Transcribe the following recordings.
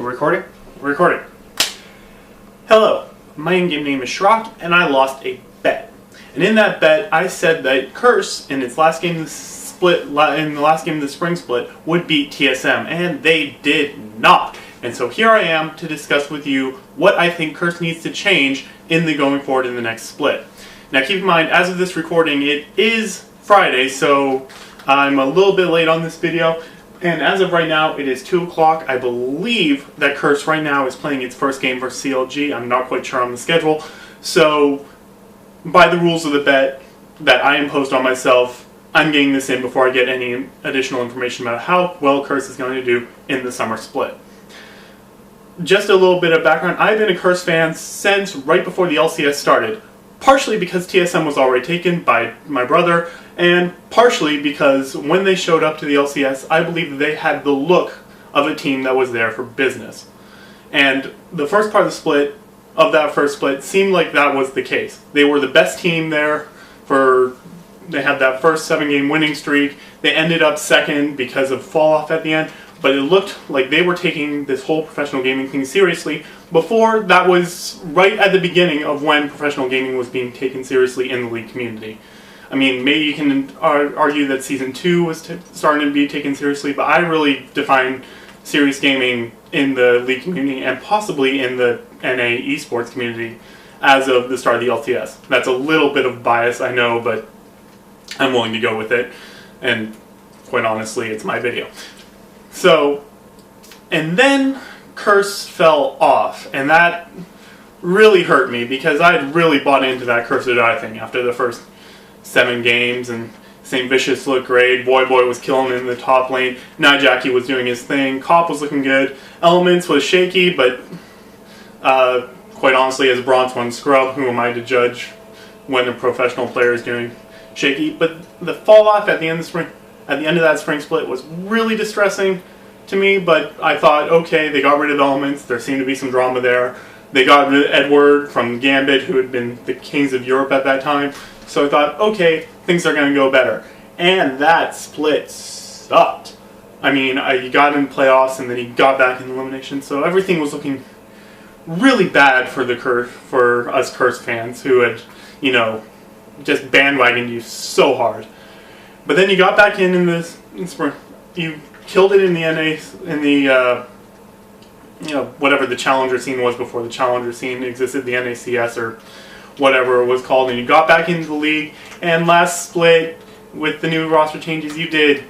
We're recording? We're recording. Hello, my in-game name is Shrock, and I lost a bet. And in that bet, I said that Curse, in its last game of the split, in the last game of the spring split, would beat TSM, and they did not. And so here I am to discuss with you what I think Curse needs to change in the going forward in the next split. Now keep in mind, as of this recording, it is Friday, so I'm a little bit late on this video. And as of right now, it is 2 o'clock. I believe that Curse right now is playing its first game versus CLG. I'm not quite sure on the schedule. So, by the rules of the bet that I imposed on myself, I'm getting this in before I get any additional information about how well Curse is going to do in the summer split. Just a little bit of background. I've been a Curse fan since right before the LCS started. Partially because TSM was already taken by my brother, and partially because when they showed up to the LCS, I believe that they had the look of a team that was there for business. And the first part of the split, of that first split, seemed like that was the case. They were the best team there they had that first 7-game winning streak. They ended up second because of fall off at the end, but it looked like they were taking this whole professional gaming thing seriously. Before, that was right at the beginning of when professional gaming was being taken seriously in the League community. I mean, maybe you can argue that Season 2 was starting to be taken seriously, but I really define serious gaming in the League community and possibly in the NA esports community as of the start of the LTS. That's a little bit of bias, I know, but I'm willing to go with it, and quite honestly, it's my video. So, and then Curse fell off, and that really hurt me because I had really bought into that Curse or Die thing after the first 7 games, and St. Vicious looked great, Boy was killing in the top lane, Jackie was doing his thing, Cop was looking good, Elements was shaky, but quite honestly, as a Bronze 1 scrub, who am I to judge when a professional player is doing shaky? But the fall off at the end of that spring split was really distressing to me, but I thought, okay, they got rid of Elements, there seemed to be some drama there. They got rid of Edward from Gambit, who had been the kings of Europe at that time. So I thought, okay, things are going to go better. And that split sucked. I mean, he got in playoffs and then he got back in elimination, so everything was looking really bad for us Curse fans who had, you know, just bandwagoned you so hard. But then you got back in spring. You killed it in the NA, in the you know, whatever the challenger scene was before the challenger scene existed, the NACS or whatever it was called, and you got back into the league. And last split with the new roster changes, you did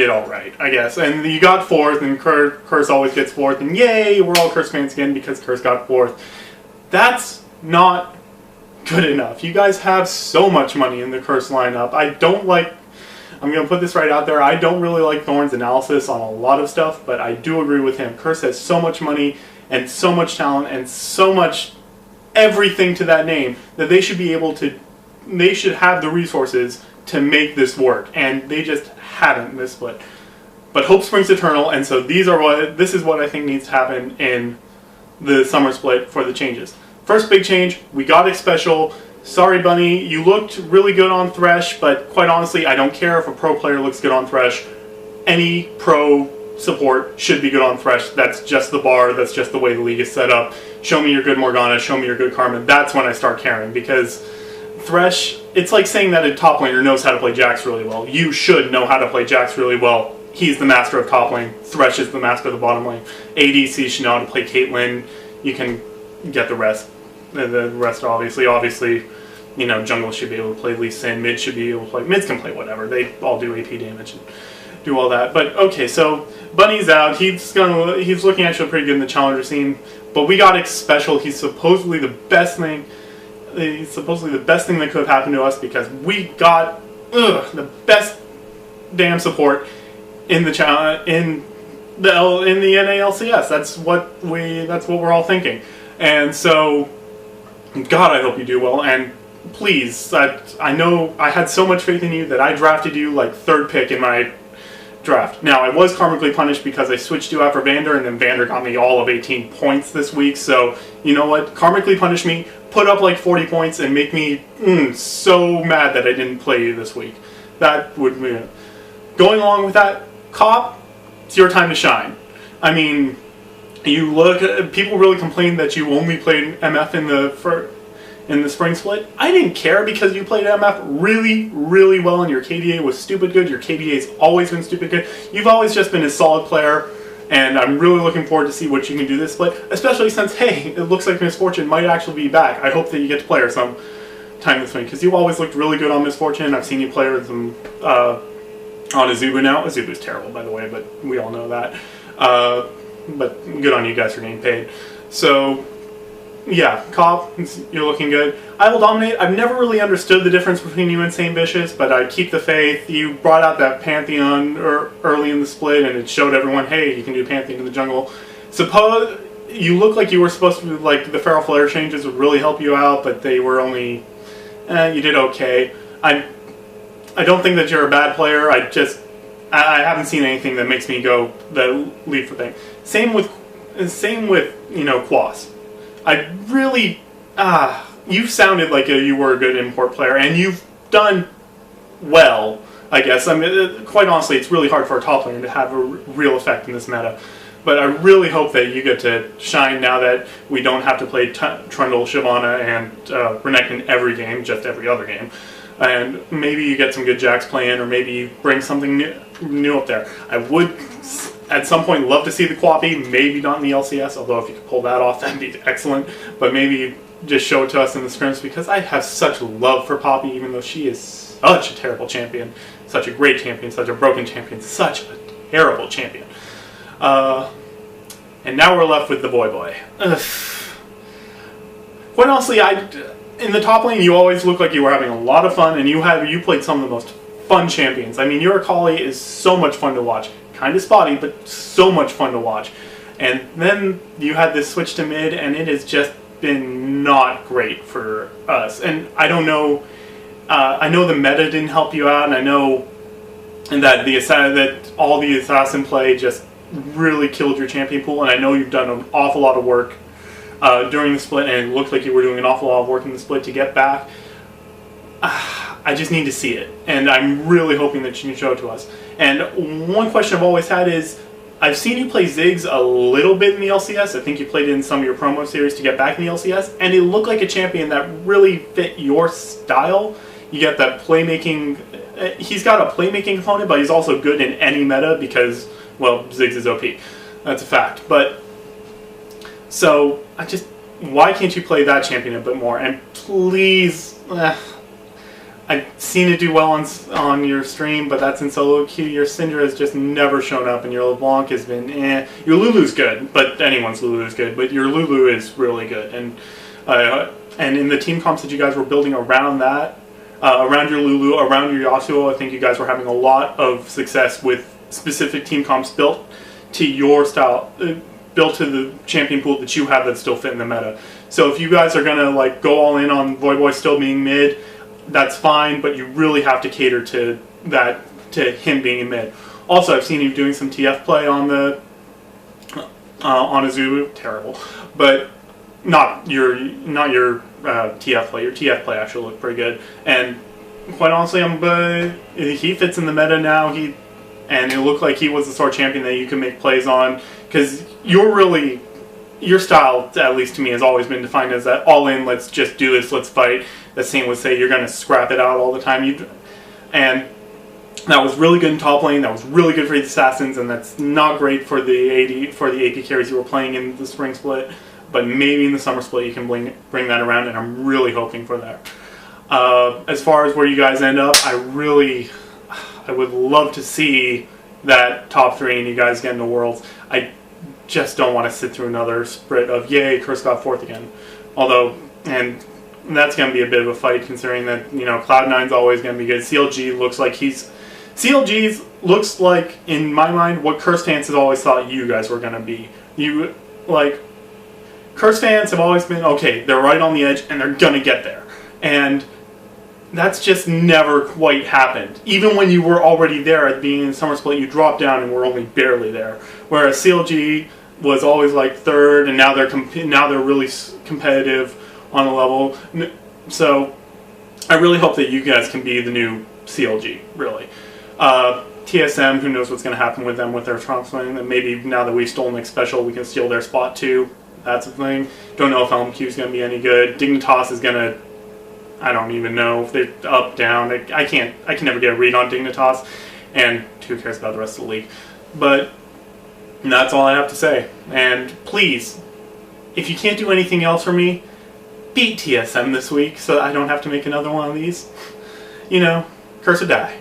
all right, I guess. And you got 4th, and Curse always gets 4th, and yay, we're all Curse fans again because Curse got 4th. That's not good enough. You guys have so much money in the Curse lineup. I'm going to put this right out there, I don't really like Thorn's analysis on a lot of stuff, but I do agree with him. Curse has so much money and so much talent and so much everything to that name that they should have the resources to make this work, and they just haven't this split. But hope springs eternal, and so this is what I think needs to happen in the summer split for the changes. First big change, we got a special. Sorry, Bunny, you looked really good on Thresh, but quite honestly, I don't care if a pro player looks good on Thresh. Any pro support should be good on Thresh. That's just the bar, that's just the way the league is set up. Show me your good Morgana, show me your good Karma. That's when I start caring, because Thresh, it's like saying that a top laner knows how to play Jax really well. You should know how to play Jax really well. He's the master of top lane. Thresh is the master of the bottom lane. ADC should know how to play Caitlyn. You can get the rest. The rest, obviously, you know, jungle should be able to play Lee Sin, mid should be able to play, mids can play whatever, they all do AP damage and do all that. But okay, so Bunny's out, he's looking actually pretty good in the challenger scene, but we got X special. He's supposedly the best thing that could have happened to us, because we got the best damn support in the NALCS. That's what we're all thinking. And so God, I hope you do well, and please, I know I had so much faith in you that I drafted you like 3rd pick in my draft. Now, I was karmically punished because I switched you out for Vander, and then Vander got me all of 18 points this week, so you know what? Karmically punish me, put up like 40 points, and make me so mad that I didn't play you this week. That would be... Going along with that, Cop, it's your time to shine. I mean, you look at, people really complain that you only played MF in the spring split. I didn't care because you played MF really, really well, and your KDA was stupid good. Your KDA's always been stupid good. You've always just been a solid player, and I'm really looking forward to see what you can do this split, especially since, hey, it looks like Misfortune might actually be back. I hope that you get to play her some time this week, because you always looked really good on Misfortune. I've seen you play with some on Azubu now. Azubu's terrible, by the way, but we all know that. But good on you guys for getting paid. So, yeah, Cop, you're looking good. I Will Dominate. I've never really understood the difference between you and Saint Vicious, but I keep the faith. You brought out that Pantheon early in the split, and it showed everyone, hey, you can do Pantheon in the jungle. Suppose you look like you were supposed to, like, the Feral Flare changes would really help you out, but they were only, you did okay. I don't think that you're a bad player. I haven't seen anything that makes me go the lead for thing. Same with Quas. I really you sounded like you were a good import player, and you've done well, I guess. I mean, quite honestly, it's really hard for a top laner to have a real effect in this meta. But I really hope that you get to shine now that we don't have to play Trundle, Shyvana, and Renekton every game, just every other game. And maybe you get some good Jax playing, or maybe you bring something new up there. I would, at some point, love to see the Quappy, maybe not in the LCS, although if you could pull that off, that'd be excellent. But maybe just show it to us in the scrims, because I have such love for Poppy, even though she is such a terrible champion, such a great champion, such a broken champion, such a terrible champion. And now we're left with the Boy. Quite honestly, in the top lane, you always look like you were having a lot of fun, and you played some of the most fun champions. I mean, your Akali is so much fun to watch. Kind of spotty, but so much fun to watch. And then you had this switch to mid, and it has just been not great for us. And I don't know. I know the meta didn't help you out, and I know that all the assassin play just really killed your champion pool. And I know you've done an awful lot of work during the split, and it looked like you were doing an awful lot of work in the split to get back. I just need to see it, and I'm really hoping that you can show it to us. And one question I've always had is, I've seen you play Ziggs a little bit in the LCS. I think you played it in some of your promo series to get back in the LCS, and it looked like a champion that really fit your style. You get that playmaking. He's got a playmaking component, but he's also good in any meta because, well, Ziggs is OP. That's a fact. But so why can't you play that champion a bit more? And please, I've seen it do well on your stream, but that's in solo queue. Your Syndra has just never shown up, and your LeBlanc has been Your Lulu's good, but anyone's Lulu is good. But your Lulu is really good, and in the team comps that you guys were building around that, around your Lulu, around your Yasuo, I think you guys were having a lot of success with specific team comps built to your style, built to the champion pool that you have that still fit in the meta. So if you guys are gonna go all in on Boy still being mid, that's fine, but you really have to cater to him being in mid. Also, I've seen you doing some TF play on Azubu. Terrible, but not your TF play. Your TF play actually looked pretty good, and quite honestly, he fits in the meta now. And it looked like he was the sort of champion that you can make plays on, because your style, at least to me, has always been defined as that all-in, let's just do this, let's fight. The same would say you're going to scrap it out all the time. And that was really good in top lane, that was really good for the assassins, and that's not great for the AP carries you were playing in the spring split. But maybe in the summer split you can bring that around, and I'm really hoping for that. As far as where you guys end up, I would love to see that top 3 and you guys get into Worlds. I just don't want to sit through another split of, yay, Curse got 4th again. Although, and that's going to be a bit of a fight, considering that, Cloud9's always going to be good. CLG looks like, in my mind, what Curse fans have always thought you guys were going to be. Curse fans have always been, okay, they're right on the edge, and they're going to get there. And that's just never quite happened. Even when you were already there at the beginning of the summer split, you dropped down and were only barely there. Whereas CLG was always 3rd, and now they're really competitive on a level. So I really hope that you guys can be the new CLG, really. TSM, who knows what's going to happen with them with their trunk swing. And maybe now that we've stolen Nick Special, we can steal their spot too. That's a thing. Don't know if LMQ is going to be any good. Dignitas is going to... I don't even know if they're up, down. I can never get a read on Dignitas. And who cares about the rest of the league? But that's all I have to say. And please, if you can't do anything else for me, beat TSM this week so I don't have to make another one of these. You know, curse or die.